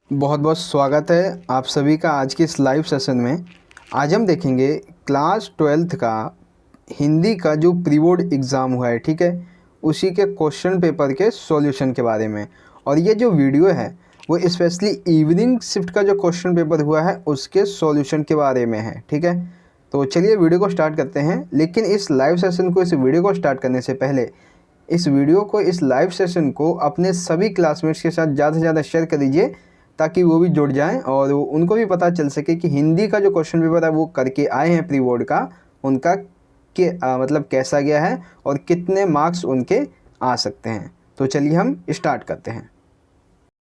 बहुत बहुत स्वागत है आप सभी का आज के इस लाइव सेशन में। आज हम देखेंगे क्लास 12th का हिंदी का जो प्री बोर्ड एग्ज़ाम हुआ है, ठीक है, उसी के क्वेश्चन पेपर के सॉल्यूशन के बारे में। और ये जो वीडियो है वो स्पेशली इवनिंग शिफ्ट का जो क्वेश्चन पेपर हुआ है उसके सॉल्यूशन के बारे में है, ठीक है। तो चलिए वीडियो को स्टार्ट करते हैं। लेकिन इस लाइव सेशन को, इस वीडियो को स्टार्ट करने से पहले इस वीडियो को, इस लाइव सेशन को अपने सभी क्लासमेट्स के साथ ज़्यादा से ज़्यादा शेयर कर दीजिए ताकि वो भी जुड़ जाएं और उनको भी पता चल सके कि हिंदी का जो क्वेश्चन पेपर है वो करके आए हैं प्री बोर्ड का, उनका मतलब कैसा गया है और कितने मार्क्स उनके आ सकते हैं। तो चलिए हम स्टार्ट करते हैं।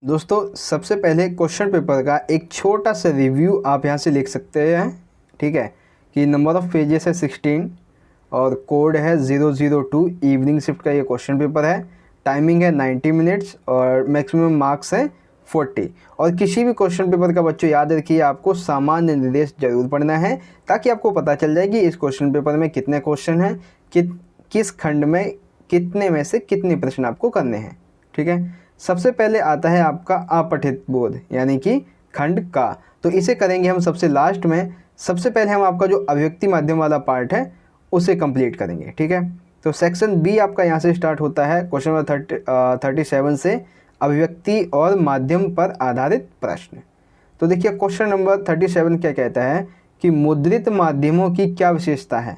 दोस्तों, सबसे पहले क्वेश्चन पेपर का एक छोटा सा रिव्यू आप यहाँ से लिख सकते हैं, ठीक है, कि नंबर ऑफ़ पेजेस है 16 और कोड है 002। इवनिंग शिफ्ट का ये क्वेश्चन पेपर है। टाइमिंग है 90 मिनट्स और मैक्सिमम मार्क्स है 40। और किसी भी क्वेश्चन पेपर का बच्चों याद रखिए, आपको सामान्य निर्देश जरूर पढ़ना है ताकि आपको पता चल जाए कि इस क्वेश्चन पेपर में कितने क्वेश्चन हैं, किस खंड में कितने में से कितने प्रश्न आपको करने हैं, ठीक है। सबसे पहले आता है आपका अपठित बोध यानी कि खंड का, तो इसे करेंगे हम सबसे लास्ट में। सबसे पहले हम आपका जो अभिव्यक्ति माध्यम वाला पार्ट है उसे कंप्लीट करेंगे, ठीक है। तो सेक्शन बी आपका यहाँ से स्टार्ट होता है क्वेश्चन नंबर 37 से, अभिव्यक्ति और माध्यम पर आधारित प्रश्न। तो देखिए क्वेश्चन नंबर 37 क्या कहता है कि मुद्रित माध्यमों की क्या विशेषता है,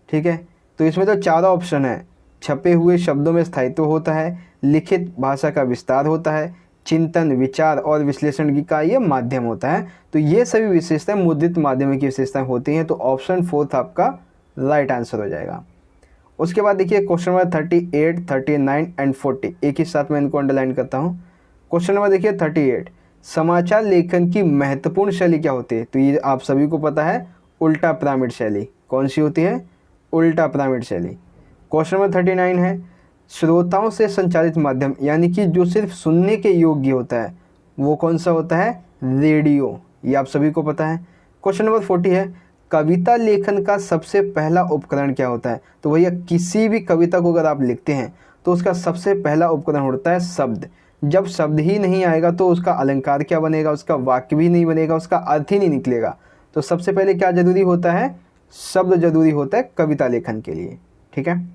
ठीक है। तो इसमें तो चारों ऑप्शन है। छपे हुए शब्दों में स्थायित्व होता है, लिखित भाषा का विस्तार होता है, चिंतन, विचार और विश्लेषण का ये माध्यम होता है। तो ये सभी विशेषताएं मुद्रित माध्यम की विशेषताएं होती हैं। तो ऑप्शन 4 आपका राइट आंसर हो जाएगा। उसके बाद देखिए क्वेश्चन नंबर 38, 39 एंड 40, एक ही साथ में इनको अंडरलाइन करता हूँ। क्वेश्चन नंबर देखिए 38, समाचार लेखन की महत्वपूर्ण शैली क्या होती है? तो ये आप सभी को पता है, उल्टा पिरामिड शैली। कौन सी होती है? उल्टा पिरामिड शैली। क्वेश्चन नंबर 39 है, श्रोताओं से संचालित माध्यम यानी कि जो सिर्फ सुनने के योग्य होता है वो कौन सा होता है? रेडियो। ये आप सभी को पता है। क्वेश्चन नंबर 40 है, कविता लेखन का सबसे पहला उपकरण क्या होता है? तो भैया किसी भी कविता को अगर आप लिखते हैं तो उसका सबसे पहला उपकरण होता है शब्द। जब शब्द ही नहीं आएगा तो उसका अलंकार क्या बनेगा, उसका वाक्य भी नहीं बनेगा, उसका अर्थ ही नहीं निकलेगा। तो सबसे पहले क्या जरूरी होता है? शब्द जरूरी होता है कविता लेखन के लिए, ठीक है।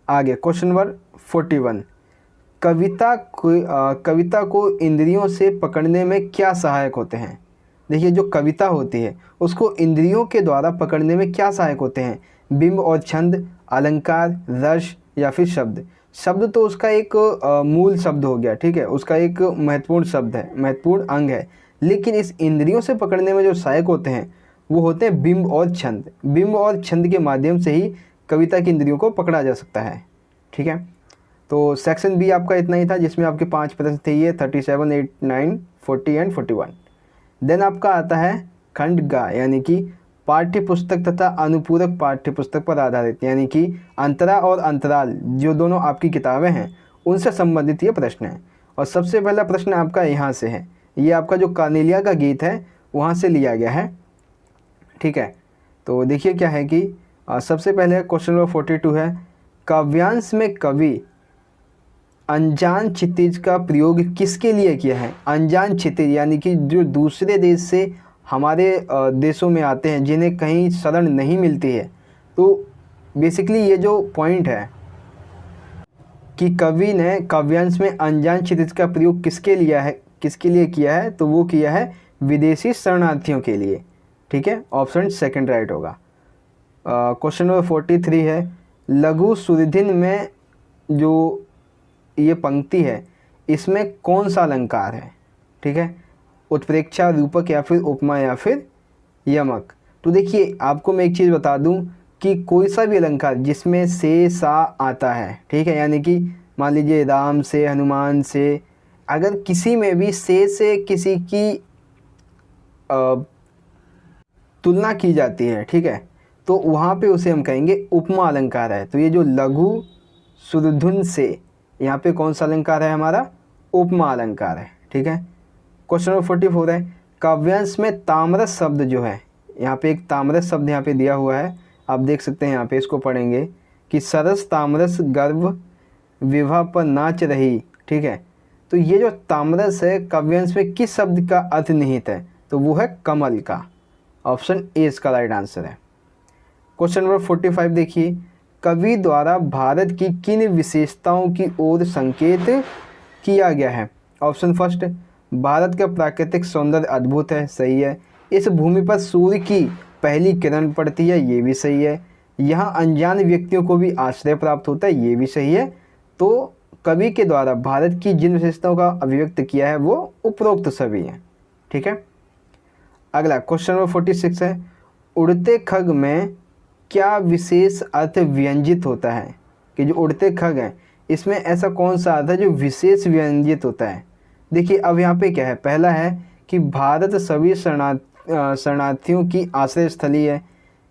आगे क्वेश्चन नंबर 41, कविता को इंद्रियों से पकड़ने में क्या सहायक होते हैं? देखिए जो कविता होती है उसको इंद्रियों के द्वारा पकड़ने में क्या सहायक होते हैं? बिंब और छंद, अलंकार, रस या फिर शब्द। शब्द तो उसका एक मूल शब्द हो गया, ठीक है, उसका एक महत्वपूर्ण शब्द है, महत्वपूर्ण अंग है। लेकिन इस इंद्रियों से पकड़ने में जो सहायक होते हैं वो होते हैं बिंब और छंद। बिंब और छंद के माध्यम से ही कविता की इंद्रियों को पकड़ा जा सकता है, ठीक है। तो सेक्शन बी आपका इतना ही था जिसमें आपके 5 प्रश्न थे, ये 37, 8, 9, 40 एंड 41। देन आपका आता है खंड गा यानी कि पाठ्य पुस्तक तथा अनुपूरक पाठ्य पुस्तक पर आधारित, यानी कि अंतरा और अंतराल जो दोनों आपकी किताबें हैं उनसे संबंधित ये प्रश्न है। और सबसे पहला प्रश्न आपका यहाँ से है, ये आपका जो कार्नेलिया का गीत है वहाँ से लिया गया है, ठीक है। तो देखिए क्या है कि सबसे पहले क्वेश्चन नंबर 42 है, काव्यांश में कवि अनजान क्षितिज का प्रयोग किसके लिए किया है? अनजान क्षितिज यानी कि जो दूसरे देश से हमारे देशों में आते हैं, जिन्हें कहीं शरण नहीं मिलती है। तो बेसिकली ये जो पॉइंट है कि कवि ने काव्यांश में अनजान क्षितिज का प्रयोग किसके लिए किया है, तो वो किया है विदेशी शरणार्थियों के लिए, ठीक है। ऑप्शन सेकंड राइट होगा। क्वेश्चन नंबर 43 है, लघु सुरधिन में जो ये पंक्ति है इसमें कौन सा अलंकार है? ठीक है, उत्प्रेक्षा, रूपक या फिर उपमा या फिर यमक। तो देखिए आपको मैं एक चीज़ बता दूं कि कोई सा भी अलंकार जिसमें से सा आता है, ठीक है, यानी कि मान लीजिए राम से, हनुमान से, अगर किसी में भी से किसी की तुलना की जाती है, ठीक है, तो वहाँ पे उसे हम कहेंगे उपमा अलंकार है। तो ये जो लघु सुरधुन से, यहाँ पे कौन सा अलंकार है हमारा? उपमा अलंकार है, ठीक है। क्वेश्चन नंबर 44 है, काव्यांश में ताम्रस शब्द जो है, यहाँ पे एक ताम्रस शब्द यहाँ पे दिया हुआ है, आप देख सकते हैं यहाँ पे, इसको पढ़ेंगे कि सरस ताम्रस गर्भ विवाह पर नाच रही, ठीक है। तो ये जो तामरस है काव्यांश में किस शब्द का अर्थ निहित है, तो वो है कमल का। ऑप्शन ए इसका राइट आंसर है। क्वेश्चन नंबर 45 देखिए, कवि द्वारा भारत की किन विशेषताओं की ओर संकेत किया गया है। ऑप्शन फर्स्ट, भारत का प्राकृतिक सौंदर्य अद्भुत है, सही है। इस भूमि पर सूर्य की पहली किरण पड़ती है, ये भी सही है। यहाँ अनजान व्यक्तियों को भी आश्रय प्राप्त होता है, ये भी सही है। तो कवि के द्वारा भारत की जिन विशेषताओं का अभिव्यक्त किया है वो उपरोक्त सभी हैं, ठीक है। अगला क्वेश्चन नंबर 46 है, उड़ते खग में क्या विशेष अर्थ व्यंजित होता है। कि जो उड़ते खग हैं इसमें ऐसा कौन सा अर्थ है जो विशेष व्यंजित होता है। देखिए अब यहाँ पे क्या है, पहला है कि भारत सभी शरणार्थियों की आश्रय स्थली है,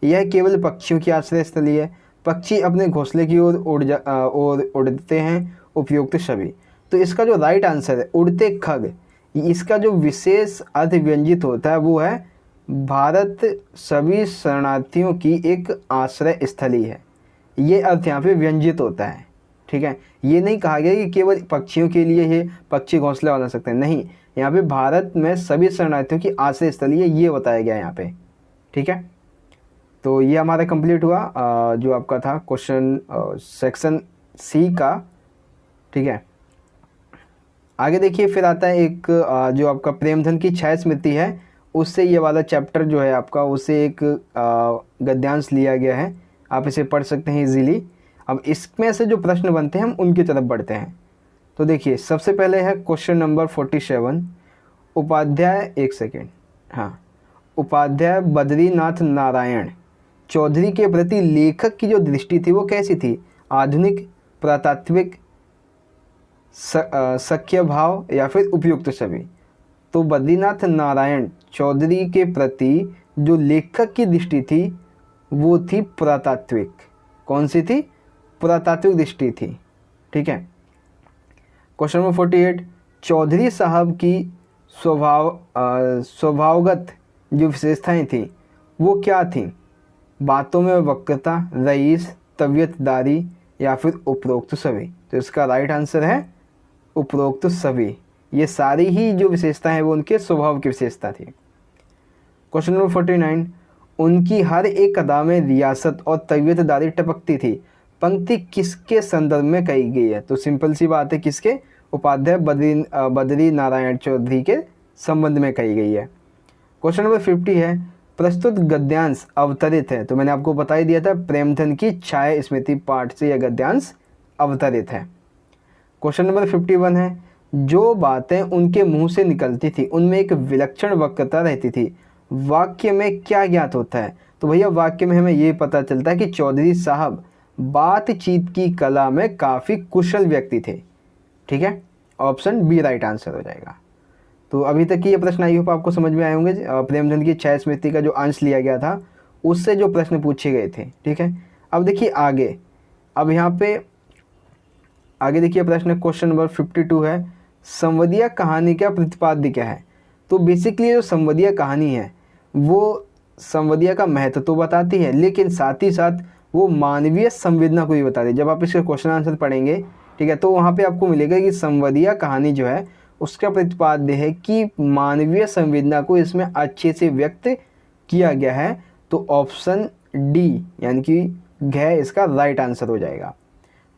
यह केवल पक्षियों की आश्रय स्थली है, पक्षी अपने घोंसले की ओर उड़ते हैं, उपयुक्त सभी। तो इसका जो राइट आंसर है उड़ते खग, इसका जो विशेष अर्थ व्यंजित होता है वो है भारत सभी शरणार्थियों की एक आश्रय स्थली है, ये अर्थ यहाँ पे व्यंजित होता है, ठीक है। ये नहीं कहा गया कि केवल पक्षियों के लिए ये पक्षी घोंसला बना सकते हैं, नहीं, यहाँ पे भारत में सभी शरणार्थियों की आश्रय स्थली है ये बताया गया यहाँ पे, ठीक है। तो ये हमारा कंप्लीट हुआ जो आपका था क्वेश्चन सेक्शन सी का, ठीक है। आगे देखिए फिर आता है एक जो आपका प्रेमधन की छाया स्मृति है, उससे ये वाला चैप्टर जो है आपका, उससे एक गद्यांश लिया गया है, आप इसे पढ़ सकते हैं इजीली। अब इसमें से जो प्रश्न बनते हैं हम उनकी तरफ बढ़ते हैं। तो देखिए सबसे पहले है क्वेश्चन नंबर 47, उपाध्याय, एक सेकेंड, हाँ, उपाध्याय बद्रीनाथ नारायण चौधरी के प्रति लेखक की जो दृष्टि थी वो कैसी थी, आधुनिक, पुरातात्विक, सख्य भाव या फिर उपयुक्त सभी। तो बद्रीनाथ नारायण चौधरी के प्रति जो लेखक की दृष्टि थी वो थी पुरातात्विक। कौन सी थी, पुरातात्विक दृष्टि थी, ठीक है। क्वेश्चन नंबर 48, चौधरी साहब की स्वभावगत जो विशेषताएं थी वो क्या थी, बातों में वक्रता, रईस, तबीयतदारी या फिर उपरोक्त सभी। तो इसका राइट आंसर है उपरोक्त सभी, ये सारी ही जो विशेषता है वो उनके स्वभाव की विशेषता थी। क्वेश्चन नंबर 49, उनकी हर एक अदा में रियासत और तबीयतदारी टपकती थी, पंक्ति किसके संदर्भ में कही गई है। तो सिंपल सी बात है, किसके, उपाध्याय बद्री नारायण चौधरी के संबंध में कही गई है। क्वेश्चन नंबर 50 है, प्रस्तुत गद्यांश अवतरित है। तो मैंने आपको बता ही दिया था प्रेमधन की छाया स्मृति पाठ से यह गद्यांश अवतरित है। क्वेश्चन नंबर 51 है, जो बातें उनके मुंह से निकलती थी उनमें एक विलक्षण वक्रता रहती थी, वाक्य में क्या ज्ञात होता है। तो भैया वाक्य में हमें ये पता चलता है कि चौधरी साहब बातचीत की कला में काफ़ी कुशल व्यक्ति थे, ठीक है। ऑप्शन बी राइट आंसर हो जाएगा। तो अभी तक की ये प्रश्न आई होप आपको समझ में आए होंगे। प्रेमधन की छाया स्मृति का जो अंश लिया गया था उससे जो प्रश्न पूछे गए थे, ठीक है। अब देखिए आगे, अब यहाँ पे आगे देखिए प्रश्न क्वेश्चन नंबर 52 है, संवदीय कहानी का प्रतिपाद्य क्या है। तो बेसिकली जो संवदीय कहानी है वो संवदीय का महत्व तो बताती है, लेकिन साथ ही साथ वो मानवीय संवेदना को भी बताती है। जब आप इसके क्वेश्चन आंसर पढ़ेंगे, ठीक है, तो वहाँ पे आपको मिलेगा कि संवदीय कहानी जो है उसका प्रतिपाद्य है कि मानवीय संवेदना को इसमें अच्छे से व्यक्त किया गया है। तो ऑप्शन डी यानी कि घ इसका राइट आंसर हो जाएगा।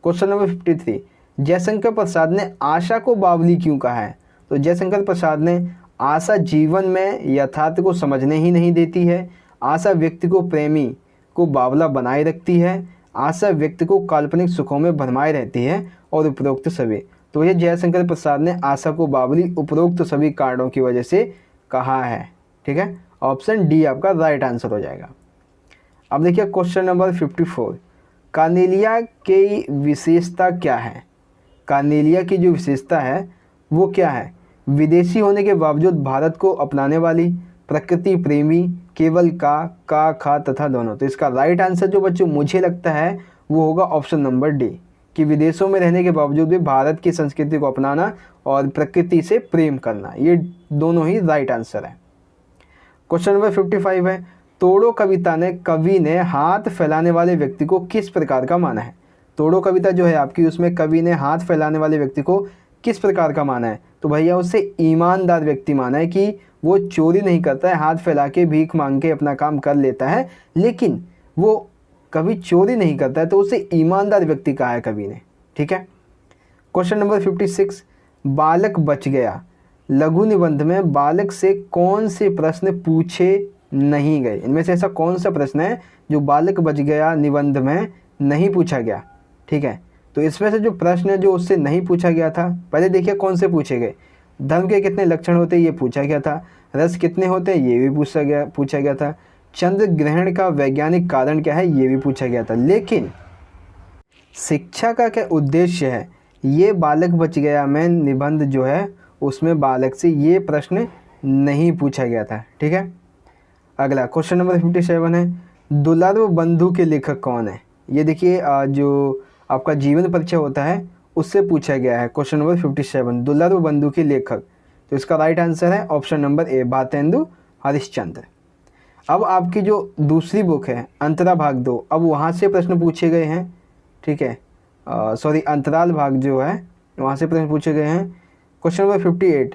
क्वेश्चन नंबर 53, जयशंकर प्रसाद ने आशा को बावली क्यों कहा है। तो जयशंकर प्रसाद ने आशा जीवन में यथार्थ को समझने ही नहीं देती है, आशा व्यक्ति को प्रेमी को बावला बनाए रखती है, आशा व्यक्ति को काल्पनिक सुखों में भरमाए रहती है और उपरोक्त सभी। तो ये जयशंकर प्रसाद ने आशा को बावली उपरोक्त सभी कारणों की वजह से कहा है, ठीक है। ऑप्शन डी आपका राइट आंसर हो जाएगा। अब देखिए क्वेश्चन नंबर 54, कार्नेलिया की विशेषता क्या है। कार्नेलिया की जो विशेषता है वो क्या है, विदेशी होने के बावजूद भारत को अपनाने वाली, प्रकृति प्रेमी, केवल का खा तथा दोनों। तो इसका राइट आंसर जो बच्चों मुझे लगता है वो होगा ऑप्शन नंबर डी, कि विदेशों में रहने के बावजूद भी भारत की संस्कृति को अपनाना और प्रकृति से प्रेम करना, ये दोनों ही राइट आंसर है। क्वेश्चन नंबर 55 है, तोड़ो कविता ने कवि ने हाथ फैलाने वाले व्यक्ति को किस प्रकार का माना है। तोड़ो कविता जो है आपकी, उसमें कवि ने हाथ फैलाने वाले व्यक्ति को किस प्रकार का माना है? तो भैया उसे ईमानदार व्यक्ति माना है कि वो चोरी नहीं करता है, हाथ फैला के भीख मांग के अपना काम कर लेता है, लेकिन वो कभी चोरी नहीं करता है, तो उसे ईमानदार व्यक्ति कहा है कवि ने। ठीक है। क्वेश्चन नंबर 56, बालक बच गया। लघु निबंध में बालक से कौन से प्रश्न पूछे नहीं गए? इनमें से ऐसा कौन सा प्रश्न है जो बालक बच गया निबंध में नहीं पूछा गया? ठीक है, तो इसमें से जो प्रश्न है जो उससे नहीं पूछा गया था, पहले देखिए कौन से पूछे गए। धर्म के कितने लक्षण होते हैं, ये पूछा गया था। रस कितने होते हैं, ये भी पूछा गया था। चंद्र ग्रहण का वैज्ञानिक कारण क्या है, ये भी पूछा गया था। लेकिन शिक्षा का क्या उद्देश्य है, ये बालक बच गया में निबंध जो है उसमें बालक से ये प्रश्न नहीं पूछा गया था। ठीक है। अगला क्वेश्चन नंबर 57 है, दुर्लभ बंधु के लेखक कौन है? ये देखिए जो आपका जीवन परिचय होता है उससे पूछा गया है। क्वेश्चन नंबर 57, दुर्लभ बंधु के लेखक। तो इसका राइट आंसर है option number A, Bharatendu Harishchandra. अब आपकी जो दूसरी बुक है अंतरा भाग 2, अब वहाँ से प्रश्न पूछे गए हैं। ठीक है, सॉरी अंतराल भाग जो है वहाँ से प्रश्न पूछे गए हैं। क्वेश्चन नंबर 58,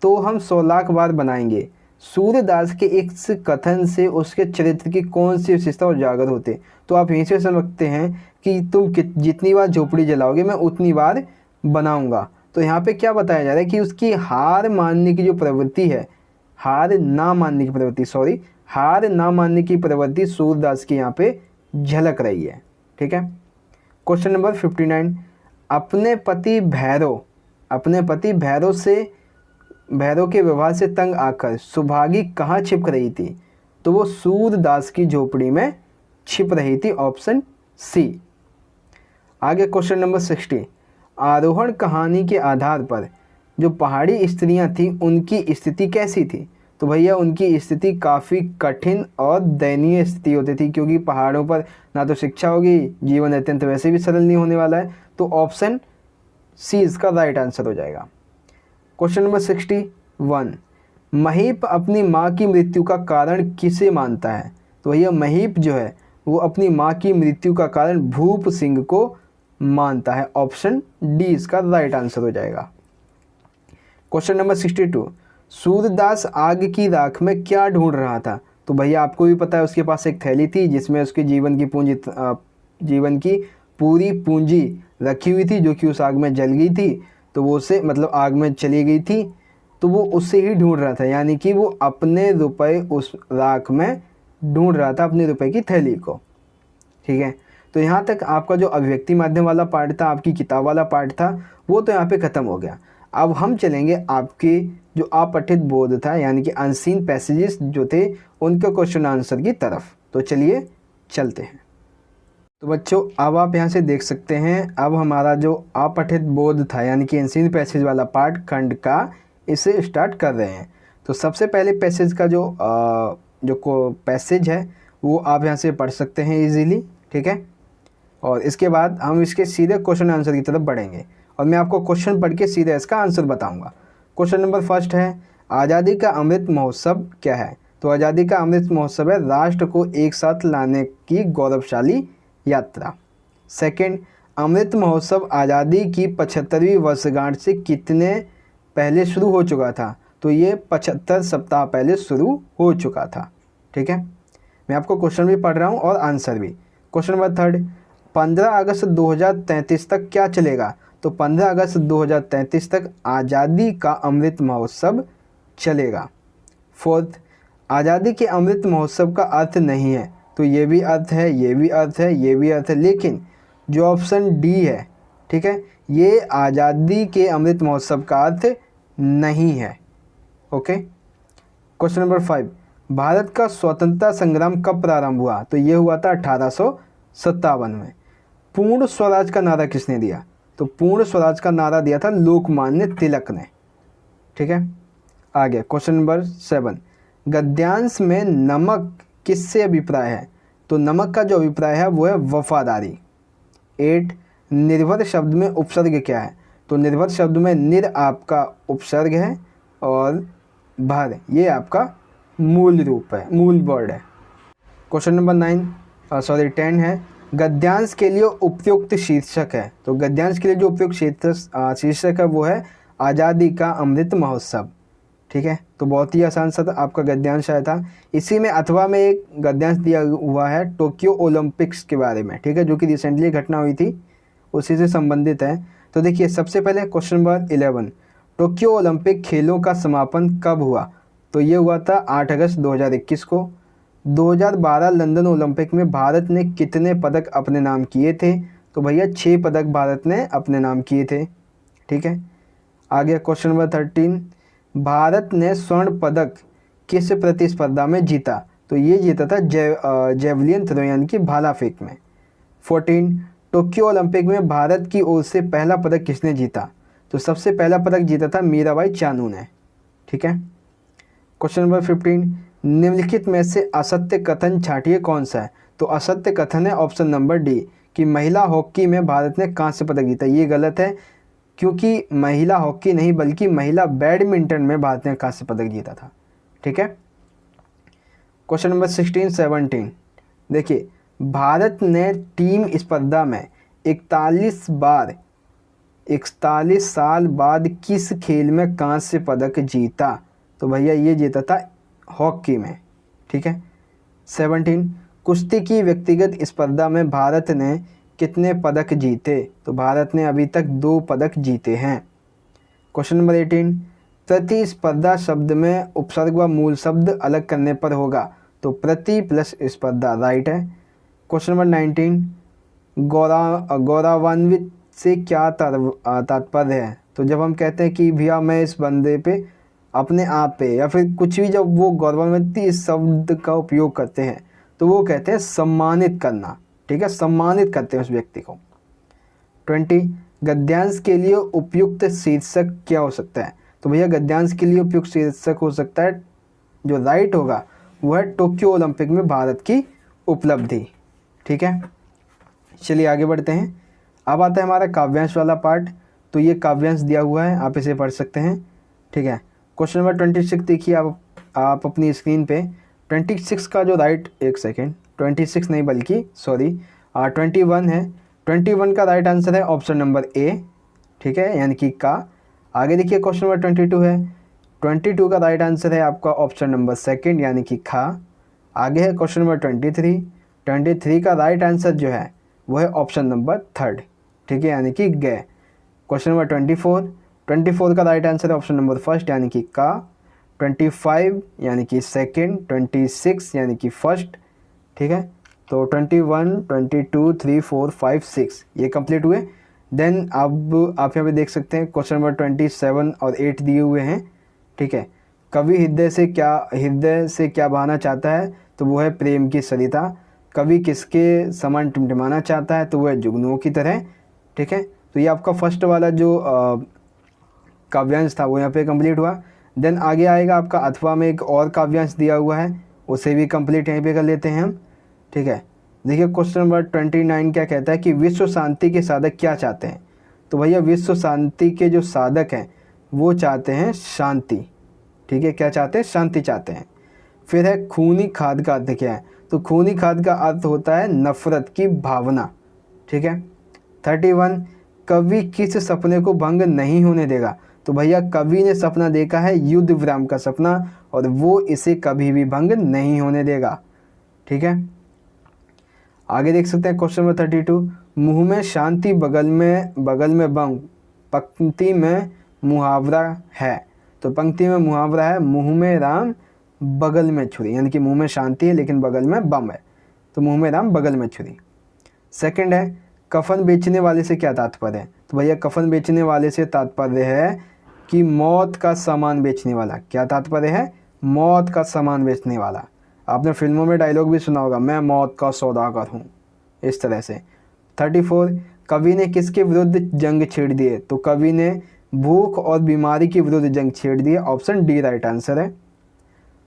तो हम 100 लाख बार बनाएंगे। सूर्यदास के इस कथन से उसके चरित्र की कौन सी विशेषता उजागर होते? तो आप यहीं से समझते हैं कि तुम जितनी बार झोपड़ी जलाओगे मैं उतनी बार बनाऊंगा। तो यहाँ पे क्या बताया जा रहा है कि उसकी हार मानने की जो प्रवृत्ति है, हार ना मानने की प्रवृत्ति सूर्यदास की यहाँ पे झलक रही है। ठीक है। क्वेश्चन नंबर 59, अपने पति भैरव के व्यवहार से तंग आकर सुभागी कहाँ छिप रही थी? तो वो सूरदास की झोपड़ी में छिप रही थी, ऑप्शन सी। आगे क्वेश्चन नंबर 60, आरोहण कहानी के आधार पर जो पहाड़ी स्त्रियां थीं उनकी स्थिति कैसी थी? तो भैया उनकी स्थिति काफ़ी कठिन और दयनीय स्थिति होती थी, क्योंकि पहाड़ों पर ना तो शिक्षा होगी, जीवन अत्यंत वैसे भी सरल नहीं होने वाला है। तो ऑप्शन सी इसका राइट आंसर हो जाएगा। क्वेश्चन नंबर 61, महीप अपनी माँ की मृत्यु का कारण किसे मानता है? तो भैया महीप जो है वो अपनी माँ की मृत्यु का कारण भूप सिंह को मानता है, ऑप्शन डी इसका राइट आंसर हो जाएगा। क्वेश्चन नंबर 62, सूरदास आग की राख में क्या ढूंढ रहा था? तो भैया आपको भी पता है उसके पास एक थैली थी जिसमें उसके जीवन की पूरी पूंजी रखी हुई थी, जो कि उस आग में जल गई थी। तो वो उसे मतलब आग में चली गई थी, तो वो उससे ही ढूंढ रहा था, यानी कि वो अपने रुपए उस राख में ढूंढ रहा था, अपने रुपए की थैली को। ठीक है, तो यहाँ तक आपका जो अभिव्यक्ति माध्यम वाला पार्ट था, आपकी किताब वाला पार्ट था, वो तो यहाँ पे ख़त्म हो गया। अब हम चलेंगे आपके जो अपठित बोध था, यानी कि अनसीन पैसेजेस जो थे उनके क्वेश्चन आंसर की तरफ। तो चलिए चलते हैं। तो बच्चों अब आप यहाँ से देख सकते हैं, अब हमारा जो अपठित बोध था यानी कि अनसीन पैसेज वाला पार्ट खंड का, इसे स्टार्ट कर रहे हैं। तो सबसे पहले पैसेज का जो पैसेज है वो आप यहाँ से पढ़ सकते हैं इजीली। ठीक है, और इसके बाद हम इसके सीधे क्वेश्चन आंसर की तरफ बढ़ेंगे और मैं आपको क्वेश्चन पढ़ के सीधे इसका आंसर बताऊंगा। क्वेश्चन नंबर फर्स्ट है, आज़ादी का अमृत महोत्सव क्या है? तो आज़ादी का अमृत महोत्सव है राष्ट्र को एक साथ लाने की गौरवशाली यात्रा। सेकंड, अमृत महोत्सव आज़ादी की 75वीं वर्षगांठ से कितने पहले शुरू हो चुका था? तो ये 75 सप्ताह पहले शुरू हो चुका था। ठीक है, मैं आपको क्वेश्चन भी पढ़ रहा हूँ और आंसर भी। क्वेश्चन नंबर थर्ड, 15 अगस्त 2033 तक क्या चलेगा? तो 15 अगस्त 2033 तक आज़ादी का अमृत महोत्सव चलेगा। फोर्थ, आज़ादी के अमृत महोत्सव का अर्थ नहीं है। तो ये भी अर्थ है, ये भी अर्थ है, ये भी अर्थ है, लेकिन जो ऑप्शन डी है, ठीक है, ये आज़ादी के अमृत महोत्सव का अर्थ नहीं है। ओके। क्वेश्चन नंबर 5, भारत का स्वतंत्रता संग्राम कब प्रारंभ हुआ? तो ये हुआ था 1857 में। पूर्ण स्वराज का नारा किसने दिया? तो पूर्ण स्वराज का नारा दिया था लोकमान्य तिलक ने। ठीक है, आगे क्वेश्चन नंबर 7, गद्यांश में नमक किससे अभिप्राय है? तो नमक का जो अभिप्राय है वो है वफादारी। 8, निर्भर शब्द में उपसर्ग क्या है? तो निर्भर शब्द में निर आपका उपसर्ग है और भर ये आपका मूल रूप है, मूल वर्ड है। क्वेश्चन नंबर 10 है, गद्यांश के लिए उपयुक्त शीर्षक है, तो गद्यांश के लिए जो उपयुक्त शीर्षक है वो है आज़ादी का अमृत महोत्सव। ठीक है, तो बहुत ही आसान सा आपका गद्यांश आया था। इसी में अथवा में एक गद्यांश दिया हुआ है टोक्यो ओलंपिक्स के बारे में, ठीक है, जो कि रिसेंटली घटना हुई थी, उसी से संबंधित है। तो देखिए सबसे पहले क्वेश्चन नंबर 11, टोक्यो ओलंपिक खेलों का समापन कब हुआ? तो ये हुआ था 8 अगस्त 2021 को। 2012 लंदन ओलंपिक में भारत ने कितने पदक अपने नाम किए थे? तो भैया 6 पदक भारत ने अपने नाम किए थे। ठीक है, आगे क्वेश्चन नंबर 13, भारत ने स्वर्ण पदक किस प्रतिस्पर्धा में जीता? तो ये जीता था जेवलिन थ्रो यानी कि भाला फेंक में। 14, टोक्यो ओलंपिक में भारत की ओर से पहला पदक किसने जीता? तो सबसे पहला पदक जीता था मीराबाई चानू ने। ठीक है, क्वेश्चन नंबर 15, निम्नलिखित में से असत्य कथन छांटिए कौन सा है? तो असत्य कथन है ऑप्शन नंबर डी कि महिला हॉकी में भारत ने कांस्य पदक जीता। ये गलत है, क्योंकि महिला हॉकी नहीं बल्कि महिला बैडमिंटन में भारत ने कांस्य पदक जीता था। ठीक है, क्वेश्चन नंबर 16, 17, देखिए भारत ने टीम स्पर्धा में 41 साल बाद किस खेल में कांस्य पदक जीता? तो भैया ये जीता था हॉकी में। ठीक है, 17, कुश्ती की व्यक्तिगत स्पर्धा में भारत ने कितने पदक जीते? तो भारत ने अभी तक 2 पदक जीते हैं। क्वेश्चन नंबर 18, प्रतिस्पर्धा शब्द में उपसर्ग व मूल शब्द अलग करने पर होगा। तो प्रति प्लस स्पर्धा, राइट है। क्वेश्चन नंबर 19, गौरवान्वित से क्या तात्पर्य है? तो जब हम कहते हैं कि भैया मैं इस बंदे पे अपने आप पे या फिर कुछ भी, जब वो गौरवान्वित इस शब्द का उपयोग करते हैं तो वो कहते हैं सम्मानित करना। ठीक है, सम्मानित करते हैं उस व्यक्ति को। 20, गद्यांश के लिए उपयुक्त शीर्षक क्या हो सकता है? तो भैया गद्यांश के लिए उपयुक्त शीर्षक हो सकता है, जो राइट होगा वो है टोक्यो ओलंपिक में भारत की उपलब्धि। ठीक है, चलिए आगे बढ़ते हैं। अब आता है हमारा काव्यांश वाला पार्ट। तो ये काव्यांश दिया हुआ है, आप इसे पढ़ सकते हैं। ठीक है, क्वेश्चन नंबर 26 देखिए आप अपनी स्क्रीन पे। 26 का जो राइट, एक सेकेंड, 26 नहीं बल्कि सॉरी 21 है। 21 का राइट आंसर है ऑप्शन नंबर ए। ठीक है, यानी कि का। आगे देखिए क्वेश्चन नंबर 22 है। 22 का राइट आंसर है आपका ऑप्शन नंबर सेकेंड यानी कि खा। आगे है क्वेश्चन नंबर 23। 23 का राइट आंसर जो है वो है ऑप्शन नंबर थर्ड। ठीक है, यानी कि गे। क्वेश्चन नंबर 24 का राइट आंसर है ऑप्शन नंबर फर्स्ट यानी कि का। 25 यानी कि सेकेंड। 26 यानी कि फर्स्ट। ठीक है, तो 21, 22, 3, 4, 5, 6 ये कंप्लीट हुए। देन अब आप यहाँ पे देख सकते हैं क्वेश्चन नंबर 27 और 8 दिए हुए हैं। ठीक है, कवि हृदय से क्या बहाना चाहता है? तो वो है प्रेम की सरिता। कवि किसके समान टिमटिमाना चाहता है? तो वो है जुगनुओं की तरह। ठीक है, तो ये आपका फर्स्ट वाला जो काव्यांश था वो यहाँ पे कंप्लीट हुआ। देन आगे आएगा आपका अथवा में एक और काव्यांश दिया हुआ है, उसे भी कंप्लीट यहीं पे कर लेते हैं हम। ठीक है, देखिए क्वेश्चन नंबर 29 क्या कहता है कि विश्व शांति के साधक क्या चाहते हैं? तो भैया विश्व शांति के जो साधक हैं वो चाहते हैं शांति। ठीक है, क्या चाहते हैं? शांति चाहते हैं। फिर है खूनी खाद का अर्थ क्या है? तो खूनी खाद का अर्थ होता है नफरत की भावना। ठीक है, 31, कवि किस सपने को भंग नहीं होने देगा? तो भैया कवि ने सपना देखा है युद्ध विराम का सपना, और वो इसे कभी भी भंग नहीं होने देगा। ठीक है, आगे देख सकते हैं क्वेश्चन नंबर 32, मुंह में शांति बगल में बम, पंक्ति में मुहावरा है। तो पंक्ति में मुहावरा है मुंह में राम बगल में छुरी, यानी कि मुंह में शांति है लेकिन बगल में बम है, तो मुंह में राम बगल में छुरी। सेकंड है कफन बेचने वाले से क्या तात्पर्य है? तो भैया कफन बेचने वाले से तात्पर्य है कि मौत का सामान बेचने वाला। क्या तात्पर्य है? मौत का सामान बेचने वाला। आपने फिल्मों में डायलॉग भी सुना होगा, मैं मौत का सौदागर हूँ, इस तरह से। 34, कवि ने किसके विरुद्ध जंग छेड़ दिए? तो कवि ने भूख और बीमारी के विरुद्ध जंग छेड़ दिए, ऑप्शन डी राइट आंसर है।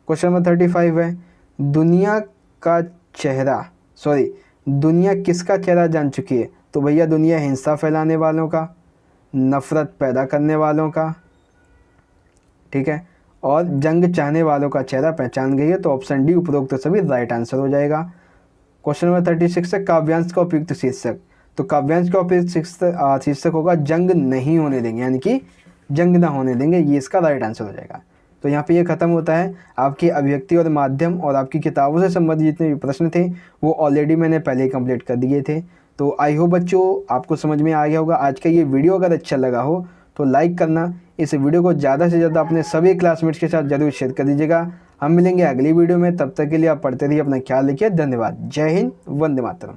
क्वेश्चन नंबर 35 है, दुनिया किसका चेहरा जान चुकी है? तो भैया दुनिया हिंसा फैलाने वालों का, नफरत पैदा करने वालों का, ठीक है, और जंग चाहने वालों का चेहरा पहचान गई है, तो ऑप्शन डी उपरोक्त सभी राइट आंसर हो जाएगा। क्वेश्चन नंबर 36 है काव्यांश का उपयुक्त शीर्षक। तो काव्यांश का उपयुक्त शीर्षक होगा जंग नहीं होने देंगे, यानी कि जंग ना होने देंगे, ये इसका राइट आंसर हो जाएगा। तो यहाँ पे ये खत्म होता है। आपकी अभिव्यक्ति और माध्यम और आपकी किताबों से संबंधित जितने भी प्रश्न थे वो ऑलरेडी मैंने पहले ही कंप्लीट कर दिए थे। तो आई होप बच्चों आपको समझ में आ गया होगा। आज का ये वीडियो अगर अच्छा लगा हो तो लाइक करना, इस वीडियो को ज़्यादा से ज़्यादा अपने सभी क्लासमेट्स के साथ जरूर शेयर कर दीजिएगा। हम मिलेंगे अगली वीडियो में, तब तक के लिए आप पढ़ते रहिए, अपना ख्याल रखिए। धन्यवाद। जय हिंद, वंदे मातरम।